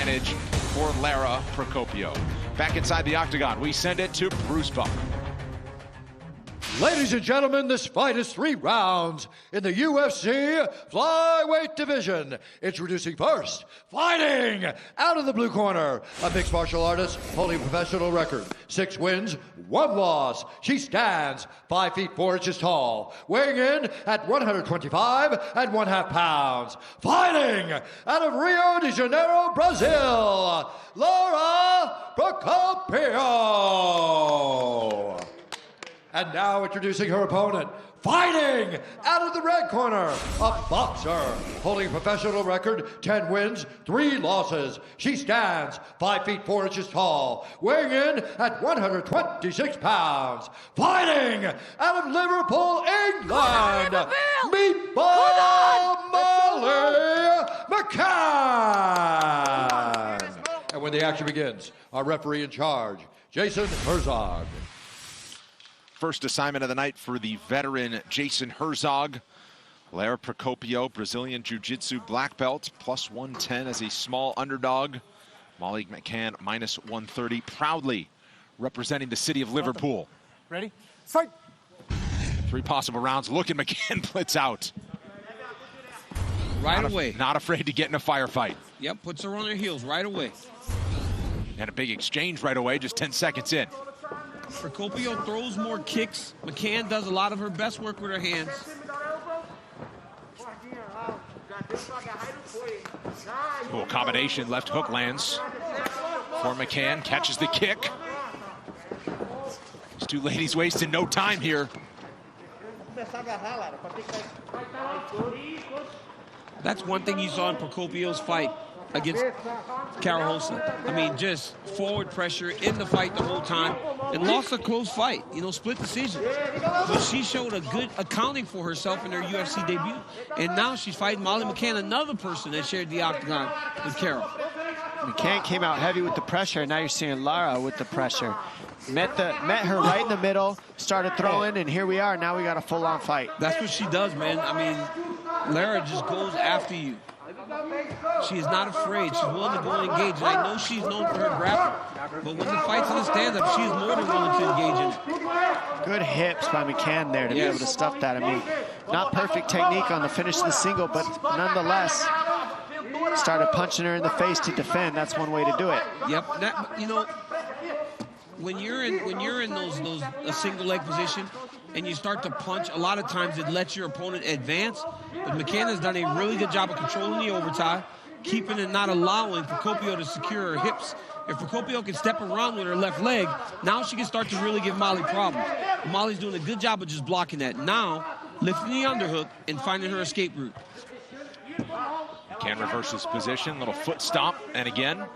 advantage for Lara Procopio. Back inside the octagon, we send it to Bruce Buck. Ladies and gentlemen, this fight is 3 rounds in the UFC flyweight division. Introducing first, fighting out of the blue corner, a mixed martial artist holding a professional record. 6 wins, 1 loss. She stands 5 feet 4 inches tall, weighing in at 125 1/2 pounds. Fighting out of Rio de Janeiro, Brazil, Lara Procopio. And now introducing her opponent, fighting out of the red corner, a boxer holding a professional record, 10 wins, 3 losses. She stands 5 feet 4 inches tall, weighing in at 126 pounds. Fighting out of Liverpool, England, Meatball Molly McCann. And when the action begins, our referee in charge, Jason Herzog. First assignment of the night for the veteran Jason Herzog. Lara Procopio, Brazilian Jiu-Jitsu black belt, plus 110 as a small underdog. Molly McCann, minus 130, proudly representing the city of Liverpool. Ready? Fight! 3 possible rounds. Look at McCann blitz out. Right away. Not afraid to get in a firefight. Yep, puts her on her heels right away. And a big exchange right away, just 10 seconds in. Procopio throws more kicks. McCann does a lot of her best work with her hands. Cool combination, left hook lands for McCann, catches the kick. These 2 ladies wasting no time here. That's one thing you saw in Procopio's fight against Carahosa. I mean, just forward pressure in the fight the whole time and lost a close fight, you know, split decision. But she showed a good accounting for herself in her UFC debut. And now she's fighting Molly McCann, another person that shared the octagon with Carol. McCann came out heavy with the pressure, and now you're seeing Lara with the pressure. Met her right in the middle, started throwing, and here we are. Now we got a full-on fight. That's what she does, man. I mean, Lara just goes after you. She is not afraid. She's willing to go and engage. And I know she's known for her grappling, but when the fight's in a stand-up, she is more than willing to engage in it. Good hips by McCann there to be able to stuff that. I mean, not perfect technique on the finish of the single, but nonetheless, started punching her in the face to defend. That's one way to do it. Yep. That, you know, when you're in those a single leg position and you start to punch, a lot of times it lets your opponent advance. But McCann has done a really good job of controlling the overtime, keeping and not allowing Procopio to secure her hips. If Procopio can step around with her left leg, now she can start to really give Molly problems. Molly's doing a good job of just blocking that. Now, lifting the underhook and finding her escape route. McCann reverses position, little foot stomp, and again.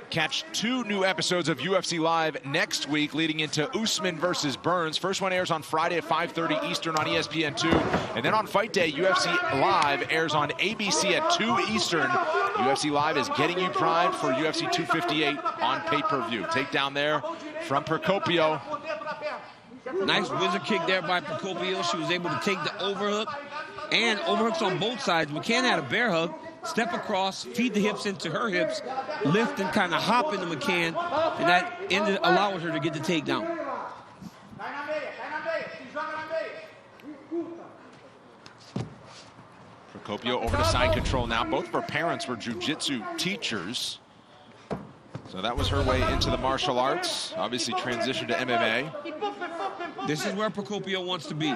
Catch 2 new episodes of UFC Live next week, leading into Usman versus Burns. First one airs on Friday at 5:30 Eastern on ESPN2. And then on Fight Day, UFC Live airs on ABC at 2 Eastern. UFC Live is getting you primed for UFC 258 on pay-per-view. Takedown there from Procopio. Nice whizzer kick there by Procopio. She was able to take the overhook and overhooks on both sides. McCann had a bear hug. Step across, feed the hips into her hips, lift and kind of hop into McCann, and that ended allowing her to get the takedown. Procopio over to side control now. Both of her parents were jiu-jitsu teachers. So that was her way into the martial arts. Obviously transitioned to MMA. This is where Procopio wants to be.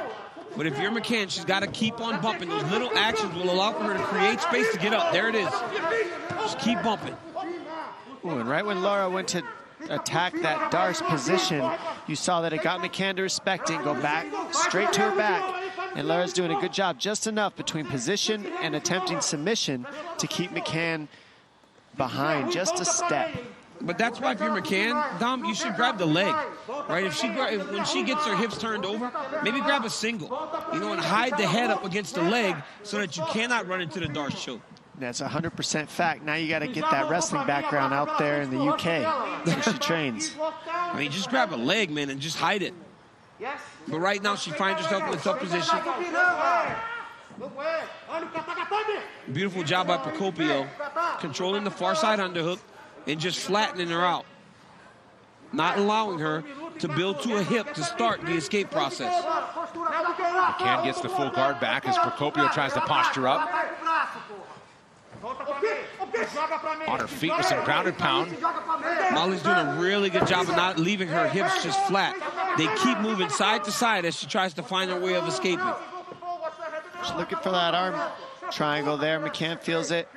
But if you're McCann, she's got to keep on bumping. Those little actions will allow for her to create space to get up. There it is. Just keep bumping. Ooh, and right when Lara went to attack that Darce position, you saw that it got McCann to respect it and go back, straight to her back. And Lara's doing a good job, just enough between position and attempting submission to keep McCann behind just a step. But that's why if you're McCann, Dom, you should grab the leg, right? When she gets her hips turned over, maybe grab a single, you know, and hide the head up against the leg so that you cannot run into the Darce choke. That's 100% fact. Now you got to get that wrestling background out there in the UK where she trains. I mean, just grab a leg, man, and just hide it. But right now, she finds herself in a tough position. Beautiful job by Procopio, controlling the far side underhook and just flattening her out. Not allowing her to build to a hip to start the escape process. McCann gets the full guard back as Procopio tries to posture up. On her feet with some grounded pound. Molly's doing a really good job of not leaving her hips just flat. They keep moving side to side as she tries to find her way of escaping. She's looking for that arm triangle there. McCann feels it.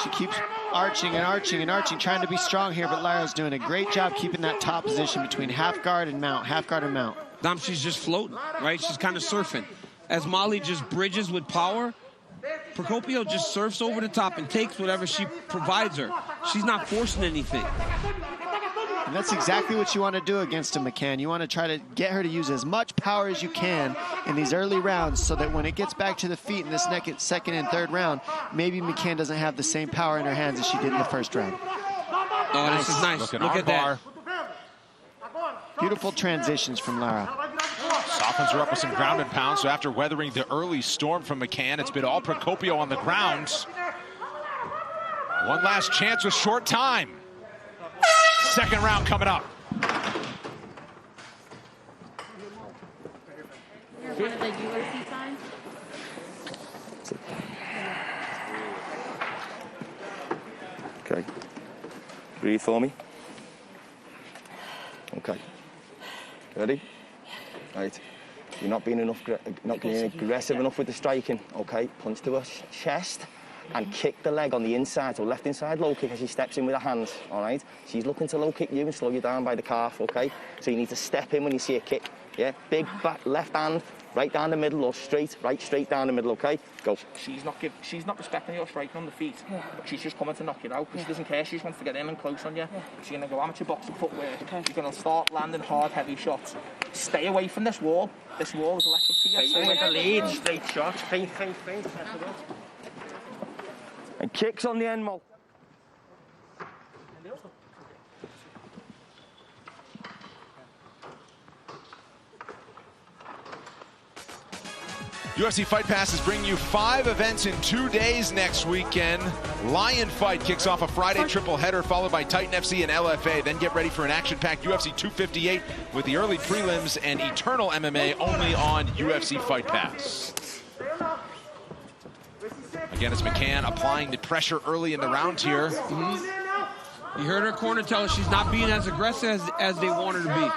She keeps arching and arching and arching, trying to be strong here, but Lara's doing a great job keeping that top position between half guard and mount, half guard and mount. Dom, she's just floating, right? She's kind of surfing. As Molly just bridges with power, Procopio just surfs over the top and takes whatever she provides her. She's not forcing anything. And that's exactly what you want to do against a McCann. You want to try to get her to use as much power as you can in these early rounds so that when it gets back to the feet in this second and third round, maybe McCann doesn't have the same power in her hands as she did in the first round. Oh, this is nice. Look at that. Beautiful transitions from Lara. Softens her up with some ground and pound. So after weathering the early storm from McCann, it's been all Procopio on the ground. One last chance with short time. Second round coming up. One of the UFC signs. Okay. Breathe for me. Okay. Ready? Right. You're not being aggressive enough with the striking. Okay. Punch to her chest and kick the leg on the inside, so left inside low kick as she steps in with her hands. All right. She's looking to low kick you and slow you down by the calf. Okay. So you need to step in when you see a kick. Yeah. Big back left hand. Right down the middle or straight down the middle, okay? Go. She's not respecting your striking on the feet, but she's just coming to knock you out because she doesn't care. She just wants to get in and close on you. She's going to go amateur boxing footwear. She's going to start landing hard, heavy shots. Stay away from this wall. This wall is electric to you. Stay with the lead. Straight shots. Feint. And kicks on the end, Mo. UFC Fight Pass is bringing you 5 events in 2 days next weekend. Lion Fight kicks off a Friday triple header, followed by Titan FC and LFA. Then get ready for an action-packed UFC 258 with the early prelims and Eternal MMA only on UFC Fight Pass. Again, it's McCann applying the pressure early in the round here. You heard her corner tell her she's not being as aggressive as they want her to be.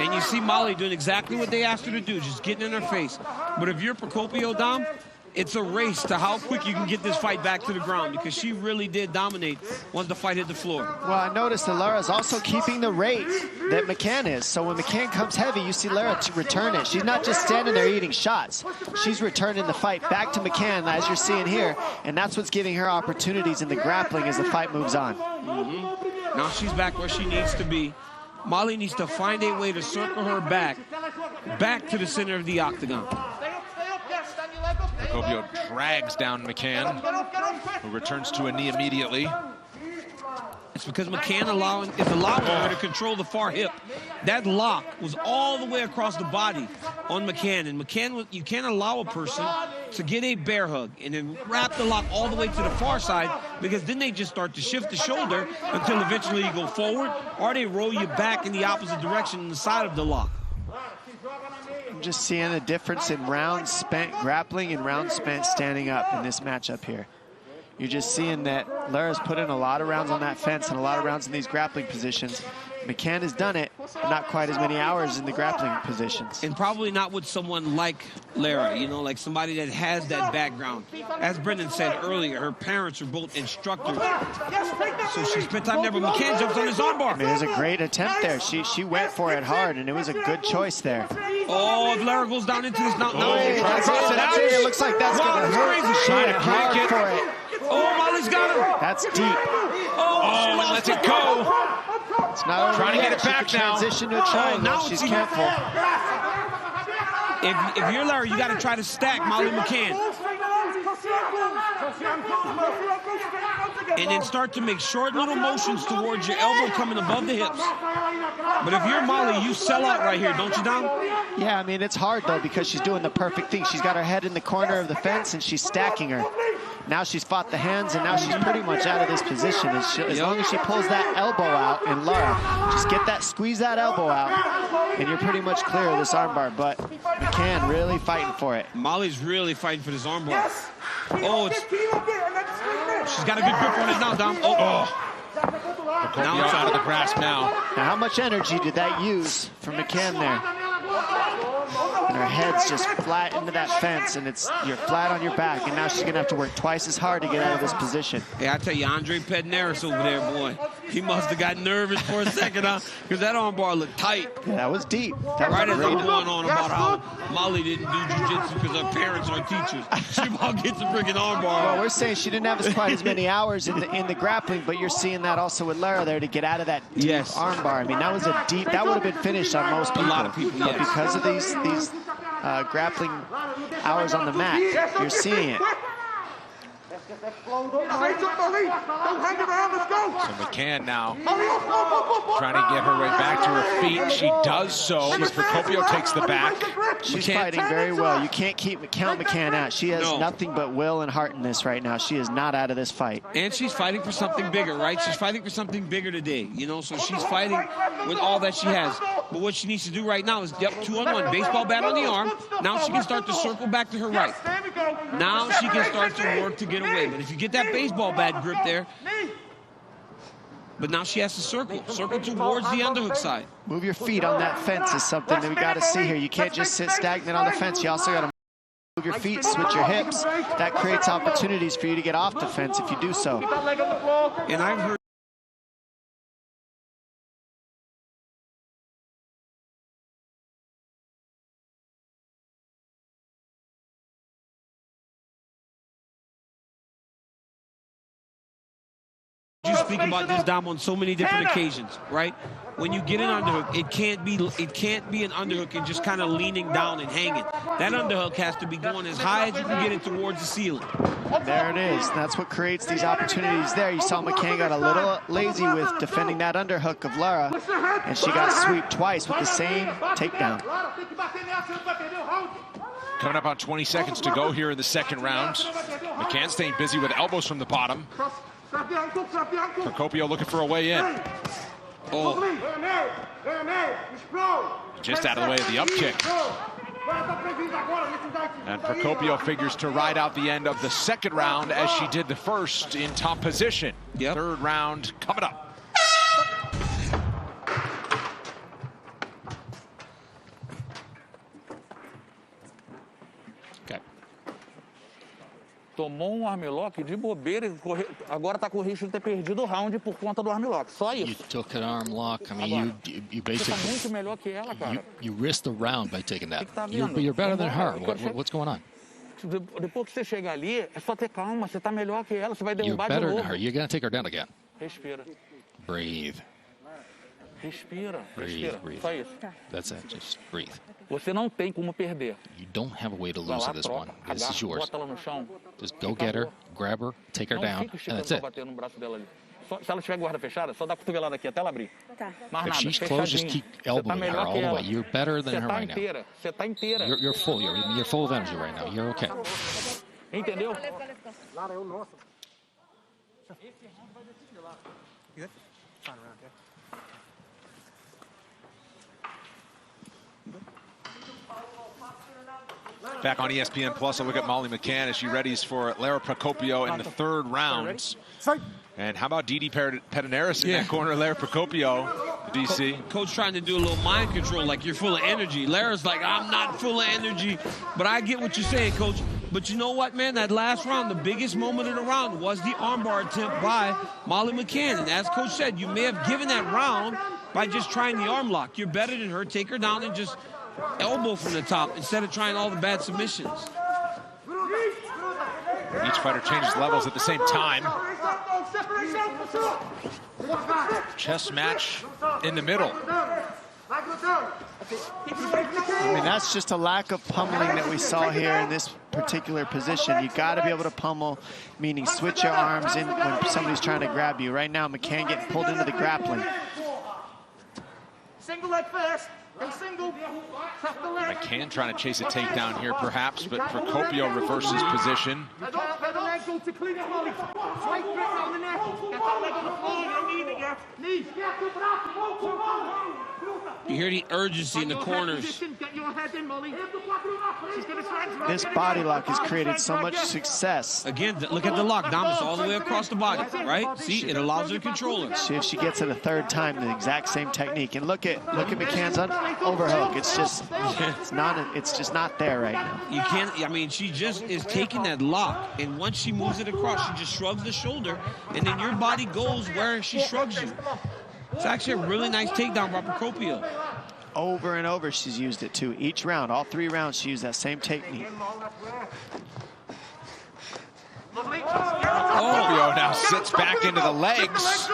And you see Molly doing exactly what they asked her to do, just getting in her face. But if you're Procopio, Dom, it's a race to how quick you can get this fight back to the ground because she really did dominate once the fight hit the floor. Well, I noticed that Lara's also keeping the rate that McCann is. So when McCann comes heavy, you see Lara return it. She's not just standing there eating shots. She's returning the fight back to McCann, as you're seeing here. And that's what's giving her opportunities in the grappling as the fight moves on. Now she's back where she needs to be. Molly needs to find a way to circle her back to the center of the octagon. Procopio drags down McCann, who returns to a knee immediately. It's because McCann is allowing her to control the far hip. That lock was all the way across the body on McCann. And McCann, you can't allow a person to get a bear hug and then wrap the lock all the way to the far side because then they just start to shift the shoulder until eventually you go forward or they roll you back in the opposite direction on the side of the lock. I'm just seeing a difference in rounds spent grappling and rounds spent standing up in this matchup here. You're just seeing that Lara's put in a lot of rounds on that fence and a lot of rounds in these grappling positions. McCann has done it, but not quite as many hours in the grappling positions. And probably not with someone like Lara, you know, like somebody that has that background. As Brendan said earlier, her parents are both instructors. So she spent time there, but McCann jumps on his armbar. I mean, it was a great attempt there. She went for it hard, and it was a good choice there. Oh, if Lara goes down into this, no. It looks like that's going to hurt. Trying to break for it. Oh, Molly's got her. That's deep. Oh, and lets it go. It's not over trying yet. to get it back now. Transition to a triangle. Now She's careful. If you're Lara, you got to try to stack Molly McCann. and then start to make short little motions towards your elbow coming above the hips. But if you're Molly, you sell out right here, don't you, Dom? Yeah, I mean, it's hard, though, because she's doing the perfect thing. She's got her head in the corner of the fence, and she's stacking her. Now she's fought the hands, and now she's pretty much out of this position. As long as she pulls that elbow out, and Lara, just get that, squeeze that elbow out, and you're pretty much clear of this armbar. But McCann really fighting for it. Molly's really fighting for this armbar. Oh, she's got a good grip on it now, Dom. Oh. Now it's out of the grasp now. Now, how much energy did that use from McCann there? And her head's just flat into that fence, and you're flat on your back, and now she's gonna have to work twice as hard to get out of this position. Hey, I tell you, Andre Pedneris over there, boy, he must have got nervous for a second, huh? Because that armbar looked tight. Yeah, that was deep. That right was as really I'm going on about how Molly didn't do jiu-jitsu because her parents are teachers. She about gets a freaking armbar. Well, we're saying she didn't have quite as many hours in the grappling, but you're seeing that also with Lara there to get out of that deep armbar. I mean, that was a deep, that would have been finished on most people. A lot of people, but because of these grappling hours on the mat, you're seeing it. So McCann now trying to get her way back to her feet. She does so, but Procopio takes the back. She's fighting very well. You can't count McCann out. She has nothing but will and heart in this right now. She is not out of this fight. And she's fighting for something bigger, right? She's fighting for something bigger today, you know, so she's fighting with all that she has. But what she needs to do right now is, 2-on-1, baseball bat on the arm. Now she can start to circle back to her right. Now she can start to work to get away. But if you get that baseball bat grip there, but now she has to circle towards the underhook side. Move your feet on that fence is something that we got to see here. You can't just sit stagnant on the fence. You also got to move your feet, switch your hips. That creates opportunities for you to get off the fence if you do so. And I've heard you speak about this, Dom, on so many different occasions, right? When you get an underhook, it can't be an underhook and just kind of leaning down and hanging. That underhook has to be going as high as you can get it towards the ceiling. There it is. That's what creates these opportunities there. You saw McCann got a little lazy with defending that underhook of Lara, and she got swept twice with the same takedown. Coming up on 20 seconds to go here in the second round. McCann staying busy with elbows from the bottom. Procopio looking for a way in. Oh. Just out of the way of the up kick. And Procopio figures to ride out the end of the second round as she did the first in top position. Third round coming up. Tomou armlock de bobeira, agora tá com o risco de ter perdido o round por conta do armlock. Só isso. You took an arm lock. I mean, you basically. Você tá muito melhor que ela, cara. You risked the round by taking that. You're better than her. What's going on? Depois que você chegar ali, é só ter calma. Você tá melhor que ela. Você vai derrubar de novo. You're better than her. You're gonna take her down again. Respira. Breathe. Respira. Breathe. Breathe. Só isso. That's it. Just breathe. Você não tem como perder. You don't have a way to lose in this one. This is yours. Bota ela no chão. Just go get her, grab her, take her down, and that's it. Bater no braço dela ali. Se ela tiver guarda fechada, só dá a cotovelada aqui até ela abrir. Tá. If she's closed, just keep elbowing her all the way. You're better than her right now. Você tá inteira. You're full. You're full of energy right now. You're okay. Entendeu? Back on ESPN Plus, a look at Molly McCann as she readies for Lara Procopio in the third round. And how about Didi Pedneris in that corner, Lara Procopio, DC? Coach trying to do a little mind control, like you're full of energy. Lara's like, I'm not full of energy. But I get what you're saying, Coach. But you know what, man? That last round, the biggest moment of the round was the armbar attempt by Molly McCann. And as Coach said, you may have given that round by just trying the arm lock. You're better than her. Take her down and just elbow from the top instead of trying all the bad submissions. Each fighter changes levels at the same time. Chess match in the middle. I mean, that's just a lack of pummeling that we saw here in this particular position. You got to be able to pummel, meaning switch your arms in when somebody's trying to grab you. Right now, McCann getting pulled into the grappling. Single leg first. Single. McCann trying to chase a takedown here, perhaps, but Procopio reverses position. You hear the urgency in the corners. This body lock has created so much success. Again, look at the lock, Dom. It's all the way across the body, right? See, it allows her to control her. See if she gets it a third time, the exact same technique. And look at McCann's overhook. It's just not there right now. You can't. I mean, she just is taking that lock, and once she moves it across, she just shrugs the shoulder, and then your body goes where she shrugs you. It's actually a really nice takedown by Procopio. Over and over, she's used it too. Each round, all 3 rounds, she used that same technique. Procopio now sits back into the legs,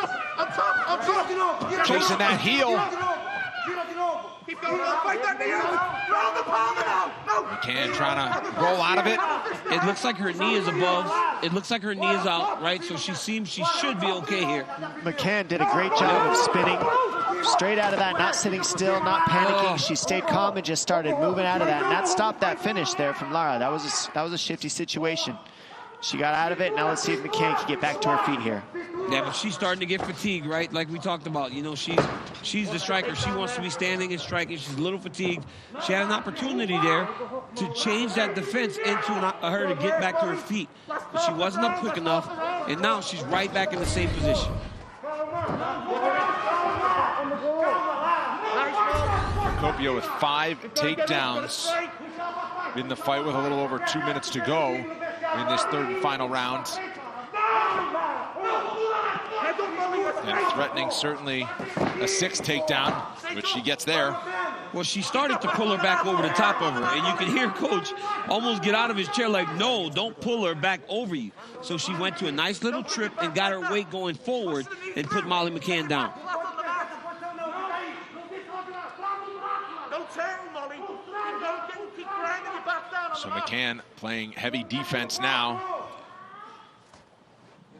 chasing that heel. McCann trying to roll out of it. It looks like her knee is above. It looks like her knee is out, right? So she seems she should be okay here. McCann did a great job of spinning straight out of that, not sitting still, not panicking. She stayed calm and just started moving out of that, and that stopped that finish there from Lara. That was a shifty situation. She got out of it. Now let's see if McCann can get back to her feet here. Yeah, but she's starting to get fatigued, right? Like we talked about. You know, she's the striker. She wants to be standing and striking. She's a little fatigued. She had an opportunity there to change that defense into her to get back to her feet. But she wasn't up quick enough, and now she's right back in the same position. Procopio with 5 takedowns in the fight with a little over 2 minutes to go in this 3rd and final round. And threatening certainly a 6th takedown, which she gets there. Well, she started to pull her back over the top of her, and you can hear Coach almost get out of his chair like, no, don't pull her back over you. So she went to a nice little trip and got her weight going forward and put Molly McCann down. So McCann playing heavy defense now.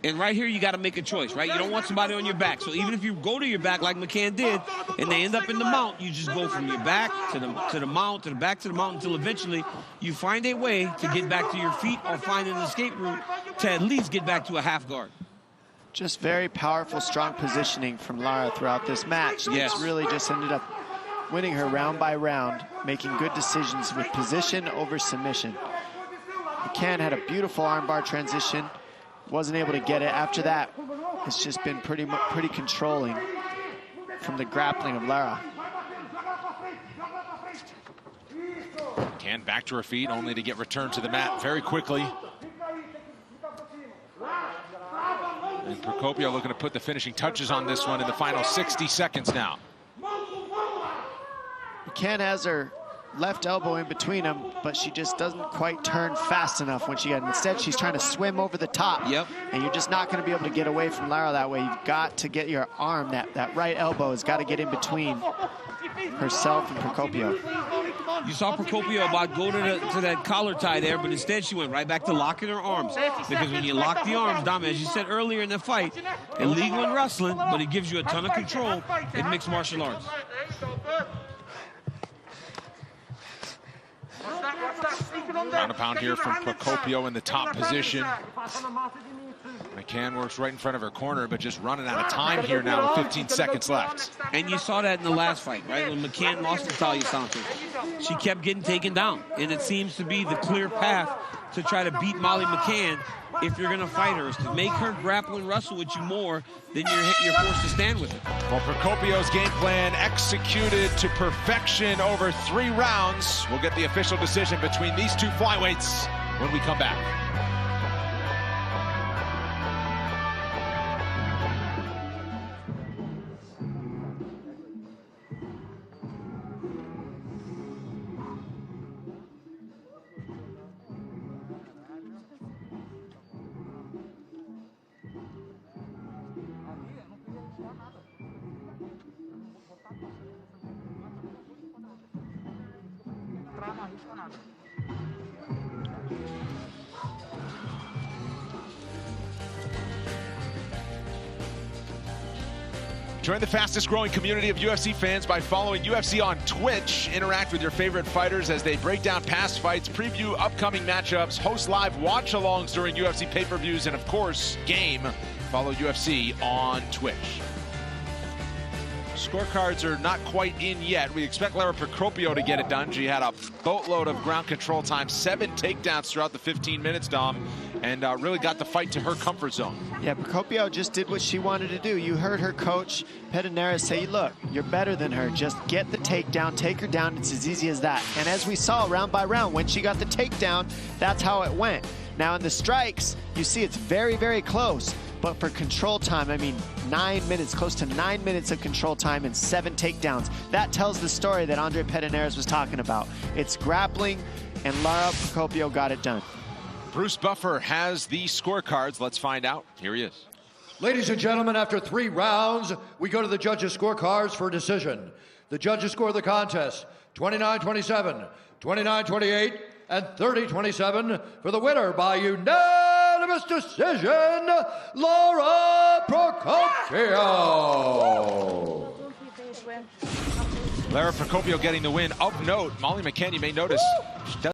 And right here, you got to make a choice, right? You don't want somebody on your back. So even if you go to your back like McCann did, and they end up in the mount, you just go from your back to the mount, to the back to the mount, until eventually you find a way to get back to your feet or find an escape route to at least get back to a half guard. Just very powerful, strong positioning from Lara throughout this match. Yes. It's really just ended up winning her round by round, making good decisions with position over submission. McCann had a beautiful armbar transition. Wasn't able to get it. After that, it's just been pretty controlling from the grappling of Lara. McCann back to her feet, only to get returned to the mat very quickly. And Procopio looking to put the finishing touches on this one in the final 60 seconds now. McCann has her left elbow in between them, but she just doesn't quite turn fast enough when she gets. Instead, she's trying to swim over the top. Yep. And you're just not going to be able to get away from Lara that way. You've got to get your arm, that right elbow has got to get in between herself and Procopio. You saw Procopio about go to that collar tie there, but instead she went right back to locking her arms. Because when you lock the arms, Dom, as you said earlier in the fight, illegal in wrestling, but it gives you a ton of control in mixed martial arts. Ground and pound here from Procopio in the top position. McCann works right in front of her corner, but just running out of time here now with 15 seconds left. And you saw that in the last fight, right? When McCann lost to Talia Santos. She kept getting taken down. And it seems to be the clear path to try to beat Molly McCann if you're going to fight her, is to make her grapple and wrestle with you more than you're forced to stand with her. Well, Procopio's game plan executed to perfection over 3 rounds. We'll get the official decision between these 2 flyweights when we come back. Join the fastest growing community of UFC fans by following UFC on Twitch. Interact with your favorite fighters as they break down past fights, preview upcoming matchups, host live watch-alongs during UFC pay-per-views, and of course, game. Follow UFC on Twitch. Scorecards are not quite in yet. We expect Lara Procopio to get it done. She had a boatload of ground control time, 7 takedowns throughout the 15 minutes, Dom, and really got the fight to her comfort zone. Yeah, Procopio just did what she wanted to do. You heard her coach, Pedernera, say, look, you're better than her. Just get the takedown, take her down. It's as easy as that. And as we saw round by round, when she got the takedown, that's how it went. Now in the strikes, you see it's very, very close. But for control time, I mean, 9 minutes, close to 9 minutes of control time and 7 takedowns. That tells the story that Andre Pedernera was talking about. It's grappling, and Lara Procopio got it done. Bruce Buffer has the scorecards. Let's find out. Here he is. Ladies and gentlemen, after 3 rounds, we go to the judges' scorecards for decision. The judges score the contest 29-27, 29-28, and 30-27 for the winner by unanimous decision, Lara Procopio. Lara Procopio getting the win. Of note, Molly McCann, you may notice, she does